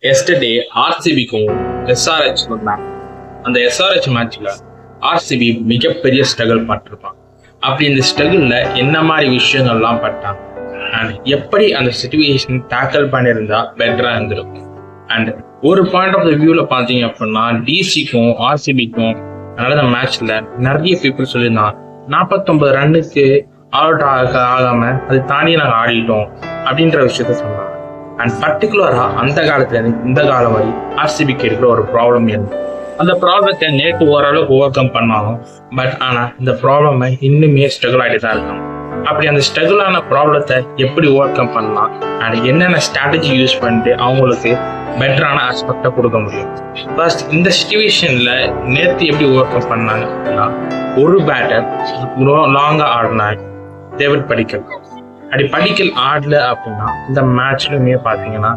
Yesterday ஆர்சிபிக்கும் SRH match. அந்த SRH மேட்ச்ல ஆர்சிபி மிகப்பெரிய ஸ்ட்ரகிள் பட்டிருப்பான். அப்படி இந்த ஸ்ட்ரகிள்ல என்ன மாதிரி விஷயங்கள்லாம் பட்டாங்க அண்ட் எப்படி அந்த சிச்சுவேஷன் டேக்கிள் பண்ணியிருந்தா பெட்டரா இருந்திருக்கும். அண்ட் ஒரு பாயிண்ட் ஆஃப் த வியூல பாத்தீங்க அப்படின்னா டிசிக்கும் ஆர்சிபிக்கும் நடந்த மேட்ச்ல நிறைய பீப்புள் சொல்லியிருந்தாங்க 49 ரன்னுக்கு அவுட் ஆகாம அது தாண்டி நாங்கள் ஆடிட்டோம் அப்படின்ற விஷயத்த சொன்னாங்க. அண்ட் பர்டிகுலரா அந்த காலத்துல இருந்து இந்த காலம் வரை ஆர்சிபிக்கு இருக்கிற ஒரு ப்ராப்ளம் என்ன, அந்த ப்ராப்ளத்தை நேற்று ஓரளவுக்கு ஓவர் கம் பண்ணாலும் பட் ஆனா இந்த ப்ராப்ளமை இன்னுமே ஸ்ட்ரகிள் ஆகிட்டு தான் இருக்காங்க. அப்படி அந்த ஸ்ட்ரகிளான ப்ராப்ளத்தை எப்படி ஓவர் கம் பண்ணலாம் அண்ட் என்னென்ன ஸ்ட்ராட்டஜி யூஸ் பண்ணிட்டு அவங்களுக்கு பெட்டரான ஆஸ்பெக்டை கொடுக்க முடியும். ஃபர்ஸ்ட் இந்த சிச்சுவேஷன்ல நேற்று எப்படி ஓவர் கம் பண்ணாங்க அப்படின்னா, ஒரு பேட்டர் லாங்கா ஆடினாங்க டேவிட் படிக்கல். அப்படி படிக்கல் ஆடல அப்படின்னா இந்த மேட்ச்லுமே பாத்தீங்கன்னா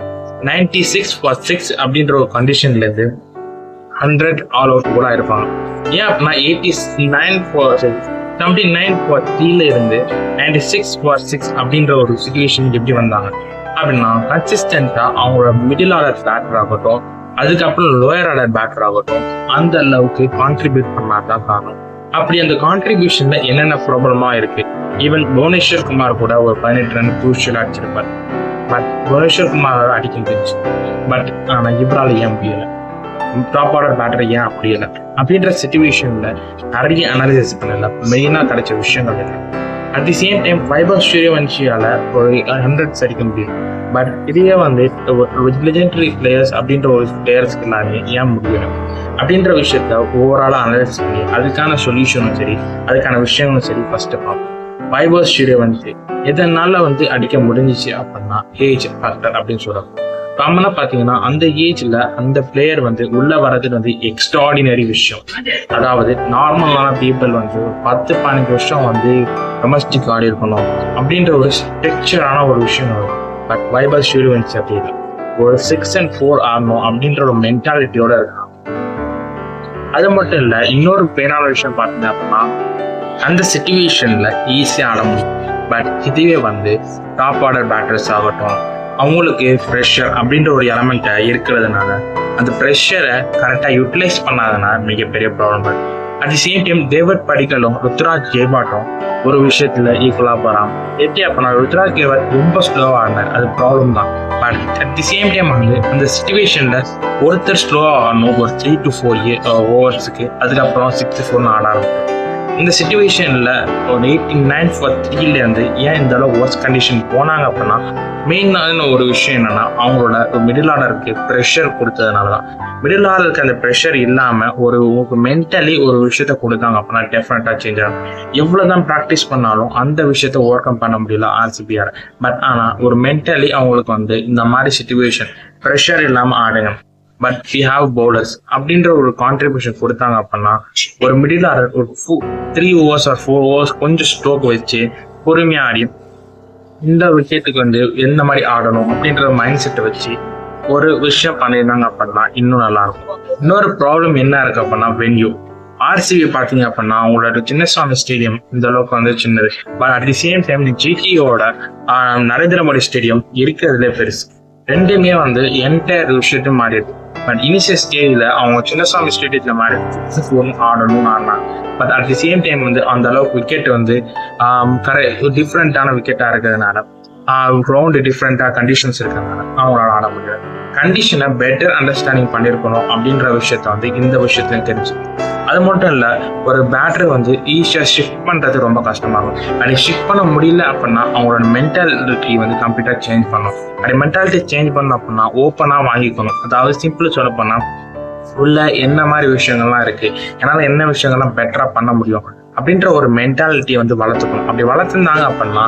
96/6 அப்படின்ற ஒரு கண்டிஷன்ல இருந்து 100 ஆல் அவுட் கூட இருப்பாங்க. ஏன் அப்படின்னா 79/3 இருந்து 96/6 அப்படின்ற ஒரு சிச்சுவேஷன் எப்படி வந்தாங்க அப்படின்னா, கன்சிஸ்டன்டா அவங்களோட மிடில் ஆர்டர் பேட்டர் ஆகட்டும், அதுக்கப்புறம் லோயர் ஆர்டர் பேட்டர் ஆகட்டும் அந்த அளவுக்கு கான்ட்ரிபியூட் பண்ணாதான் காரணம். அப்படி அந்த கான்ட்ரிபியூஷன்ல என்னென்ன ப்ராப்ளமா இருக்கு, ஈவன் புவனேஸ்வர் குமார் கூட ஒரு 18 ரன் குரூஷியல் அடிச்சிருப்பார். பட் புவனேஸ்வர் குமார் அடிக்க முடிஞ்சு, பட் ஆனா இவரால் ஏன் முடியல, டாப் ஆர்டர் பேட்டர் ஏன் முடியல அப்படின்ற சிச்சுவேஷன்ல நிறைய அனாலிசிஸ் பண்ணல. மெயினா கிடைச்ச விஷயங்கள் என்ன, at the same time Vaibhav சூரியவன்ஷியால ஒரு 100 அடிக்க முடியும். பட் இதையே வந்து லெஜெண்டரி பிளேயர்ஸ் அப்படின்ற ஒரு பிளேயர்ஸ்க்கு எல்லாமே ஏன் முடியல அப்படின்ற விஷயத்த ஓவராலா அனலைஸ் பண்ணி அதுக்கான சொல்யூஷனும் சரி அதுக்கான விஷயங்களும் சரி ஃபர்ஸ்ட் பார்ப்போம். வைபவ் சூரியவன்ஷி எதனால வந்து அடிக்க முடிஞ்சிச்சு அப்படின்னா ஏஜ் ஃபேக்டர் அப்படின்னு சொல்றாங்க. காமனா பாத்தீங்கன்னா அந்த ஏஜ்ல அந்த பிளேயர் வந்து உள்ள வர்றது வந்து எக்ஸ்ட்ராடினரி விஷயம். அதாவது நார்மலான பீப்புள் வந்து 10-15 வருஷம் வந்து டொமஸ்டிக் ஆடி இருக்கணும் அப்படின்ற ஒரு ஸ்ட்ரக்சரான ஒரு விஷயம் வரும். பட் வைபவ் சூரியவன்ஷி அப்படி இல்லை, ஒரு 6 and 4 ஆடணும் அப்படின்ற ஒரு மென்டாலிட்டியோட இருக்காங்க. அது மட்டும் இல்ல, இன்னொரு பேரான விஷயம் பார்த்தீங்க அப்படின்னா அந்த சிச்சுவேஷன்ல ஈஸியா ஆட முடியும். பட் இதுவே வந்து டாப் ஆர்டர் பேட்டர்ஸ் ஆகட்டும் அவங்களுக்கு ப்ரெஷர் அப்படின்ற ஒரு எலமெண்ட் இருக்கிறதுனால அந்த ப்ரெஷரை கரெக்டாக யூட்டிலைஸ் பண்ணாதனால மிகப்பெரிய problem. At the same time David படிக்கலும் ருத்ராஜ் கேவாட்டும் ஒரு விஷயத்துல ஈக்குவலா போறான். எப்படி அப்படின்னா ருத்ராஜ் கேவாட் ரொம்ப ஸ்லோவா ஆடினார், அது ப்ராப்ளம் தான். But at the same time வந்து அந்த சிச்சுவேஷன்ல ஒருத்தர் ஸ்லோவா ஆடணும் ஒரு 3 to 4 ஓவர்ஸுக்கு, அதுக்கப்புறம் 6-4 ஆட ஆரம்பிக்கும். இந்த சிச்சுவேஷன்ல ஒரு 89/3 இருந்து ஏன் இந்த அளவு ஒர்ஸ்ட் கண்டிஷன் போனாங்க அப்படின்னா மெயினான ஒரு விஷயம் என்னன்னா அவங்களோட மிடில் ஆர்டருக்கு ப்ரெஷர் கொடுத்ததுனாலதான். மிடில் ஆர்டருக்கு அந்த ப்ரெஷர் இல்லாம ஒரு மென்டலி ஒரு விஷயத்த கொடுத்தாங்க அப்படின்னா டெஃபினட்டா சேஞ்ச் ஆகும். எவ்வளவுதான் ப்ராக்டிஸ் பண்ணாலும் அந்த விஷயத்த ஓவர் கம் பண்ண முடியல ஆர்சிபியால. பட் ஆனா ஒரு மென்டலி அவங்களுக்கு வந்து இந்த மாதிரி சிச்சுவேஷன் ப்ரெஷர் இல்லாம ஆடுங்க, பட் வி ஹாவ் பவுலர்ஸ் அப்படின்ற ஒரு கான்ட்ரிபியூஷன் கொடுத்தாங்க அப்படின்னா ஒரு மிடில் ஆர்டர் ஒரு 3 overs or 4 overs கொஞ்சம் ஸ்ட்ரோக் வச்சு பொறுமையா ஆடி இந்த விக்கெட்டுக்கு வந்து எந்த மாதிரி ஆடணும் அப்படின்ற மைண்ட் செட்டை வச்சு ஒரு விஷயம் பண்ணியிருந்தாங்க அப்படின்னா இன்னும் நல்லா இருக்கும். இன்னொரு ப்ராப்ளம் என்ன இருக்கு அப்படின்னா வென்யூ. ஆர்சிபி பாத்தீங்க அப்படின்னா அவங்களோட சின்னசாமி ஸ்டேடியம் இந்த அளவுக்கு வந்து சின்னது. But at the same time ஜிடியோட நரேந்திர மோடி ஸ்டேடியம் இருக்கிறதுலே பெருசு. ரெண்டுமே வந்து என்டையர் விஷயத்தையும் மாறிடுது. பட் இனிஷியல் ஸ்டேஜ்ல அவங்க சின்னசாமி ஸ்டேடியத்துல மாறி ஆடணும்னு ஆடினாங்க. But at the same time வந்து அந்த அளவுக்கு விக்கெட் வந்து டிஃப்ரெண்டான விக்கெட்டா இருக்கிறதுனால கிரவுண்ட் டிஃப்ரெண்டா கண்டிஷன்ஸ் இருக்கிறதுனால அவங்களால ஆட முடியாது. கண்டிஷனை பெட்டர் அண்டர்ஸ்டாண்டிங் பண்ணிருக்கணும் அப்படின்ற விஷயத்த வந்து இந்த விஷயத்தையும் தெரிஞ்சு. அது மட்டும் இல்ல, ஒரு பேட்டர் வந்து ஈஸியா ஷிஃப்ட் பண்றது ரொம்ப கஷ்டமாகும். அப்படி ஷிஃப்ட் பண்ண முடியல அப்படின்னா அவங்களோட மென்டாலிட்டி வந்து கம்ப்ளீட்டா சேஞ்ச் பண்ணணும். அப்படி மென்டாலிட்டி சேஞ்ச் பண்ணணும் அப்படின்னா ஓப்பனா வாங்கிக்கணும். அதாவது சிம்பிள் சொல்ல போனா உள்ள என்ன மாதிரி விஷயங்கள்லாம் இருக்கு, என்னால என்ன விஷயங்கள்லாம் பெட்டரா பண்ண முடியும் அப்படின்ற ஒரு மென்டாலிட்டியை வந்து வளர்த்துக்கணும். அப்படி வளர்த்துருந்தாங்க அப்படின்னா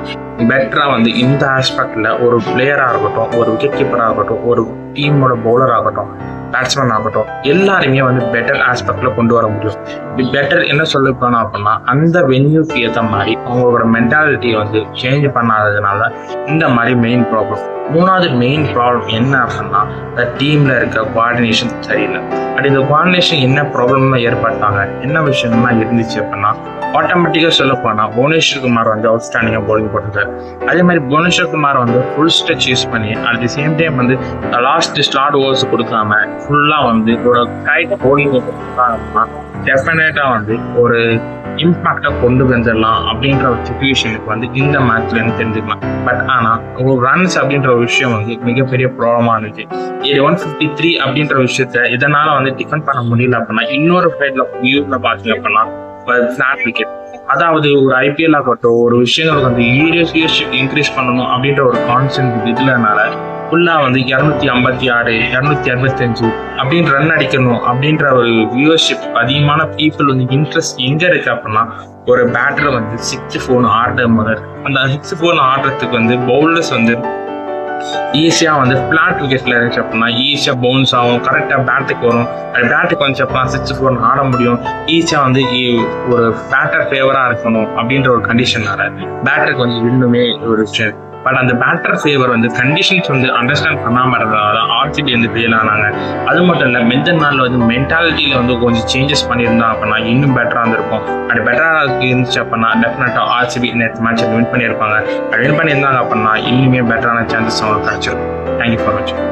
பெட்டரா வந்து இந்த ஆஸ்பெக்ட்ல ஒரு பிளேயரா இருக்கட்டும், ஒரு விக்கெட் கீப்பரா இருக்கட்டும், ஒரு டீமோட பவுலர் ஆகட்டும், பேட்ஸ்மேன் ஆகட்டும், எல்லாருமே வந்து பெட்டர் ஆஸ்பெக்ட்ல கொண்டு வர முடியும். இப்படி பெட்டர் என்ன சொல்ல போனோம் அப்படின்னா அந்த வென்யூக்கு ஏற்ற மாதிரி அவங்களோட மென்டாலிட்டியை வந்து சேஞ்ச் பண்ணாததுனால இந்த மாதிரி மெயின் ப்ராப்ளம். மூணாவது மெயின் ப்ராப்ளம் என்ன அப்படின்னா இந்த டீம்ல இருக்க கோஆர்டினேஷன் சரியில்லை. அப்படி இந்த கோஆர்டினேஷன் என்ன ப்ராப்ளம்லாம் ஏற்பட்டாங்க, என்ன விஷயம்லாம் இருந்துச்சு அப்படின்னா, ஆட்டோமேட்டிக்காக சொல்ல போனால் புவனேஸ்வர் குமார் வந்து அவுட்ஸ்டாண்டிங்காக பவுலிங் போட்டிருக்காரு. அதே மாதிரி புவனேஸ்வர் குமார் வந்து ஃபுல் ஸ்ட்ரெச் யூஸ் பண்ணி அட் தி சேம் டைம் வந்து லாஸ்ட் ஸ்லாட் ஓவர்ஸ் கொடுக்காம ஃபுல்லாக வந்து ஒரு கைட் பவுலிங் கொடுத்தாங்கன்னா டெஃபினட்டாக வந்து ஒரு இம்பாக்டை கொண்டு வந்துடலாம் அப்படின்ற ஒரு சுச்சுவேஷனுக்கு வந்து இந்த மேட்ச்ல இருந்து தெரிஞ்சுக்கலாம். பட் ஆனால் ஒரு ரன்ஸ் அப்படின்ற ஒரு விஷயம் வந்து மிகப்பெரிய ப்ராப்ளமாக இருந்துச்சு. 153 அப்படின்ற விஷயத்த இதனால வந்து டிஃபெண்ட் பண்ண முடியல அப்படின்னா இன்னொரு சைட்ல வியூஸ்ல பார்த்தீங்க அப்படின்னா ஃபிளாட் விக்கெட். அதாவது ஒரு ஐபிஎல் ஆகட்டும் ஒரு விஷயங்களுக்கு வந்து ஈரியர்ஷிப் இன்க்ரீஸ் பண்ணணும் அப்படின்ற ஒரு கான்செப்ட் இதுலனால ஃபுல்லா வந்து 256 265 அப்படின்னு ரன் அடிக்கணும் அப்படின்ற ஒரு வியூவர்ஷிப் அதிகமான பீப்புள் வந்து இன்ட்ரெஸ்ட் எங்க இருக்கு அப்படின்னா ஒரு பேட்டர் வந்து 6-4 ஆடுற முதல் அந்த 6-4 ஆடுறதுக்கு வந்து பவுலர்ஸ் வந்து ஈஸியா வந்து பிளாட் விக்கெட்ல இருந்துச்சு அப்படின்னா ஈஸியா பவுன்ஸ் ஆகும், கரெக்டா பேட்டுக்கு வரும். அது பேட்டுக்கு வந்துச்சு அப்படின்னா 6-4 ஆட முடியும். ஈஸியா வந்து ஒரு பேட்டர் ஃபேவரா இருக்கணும் அப்படின்ற ஒரு கண்டிஷனால பேட்டருக்கு வந்து இன்னுமே ஒரு விஷயம். பட் அந்த பேட்டர் ஃபேவர் வந்து கண்டிஷன்ஸ் வந்து அண்டர்ஸ்டாண்ட் பண்ணாம இருந்ததால ஆர்சிபி வந்து ஃபெயில் ஆனாங்க. அது மட்டும் இல்லை மென்டல் நாள் வந்து மென்டாலிட்டியில வந்து கொஞ்சம் சேஞ்சஸ் பண்ணியிருந்தா அப்படின்னா இன்னும் பெட்டரா இருந்திருக்கும். அது பெட்டரா இருந்துச்சு அப்படின்னா டெஃபினட்டா ஆர்சிபி நேற்று மேட்ச் வின் பண்ணியிருப்பாங்க. வின் பண்ணியிருந்தாங்க அப்படின்னா இன்னுமே பெட்டரான சான்சஸ் அவங்களுக்கு கிடைச்சிருக்கும். தேங்க்யூ ஃபார் வாட்சிங்.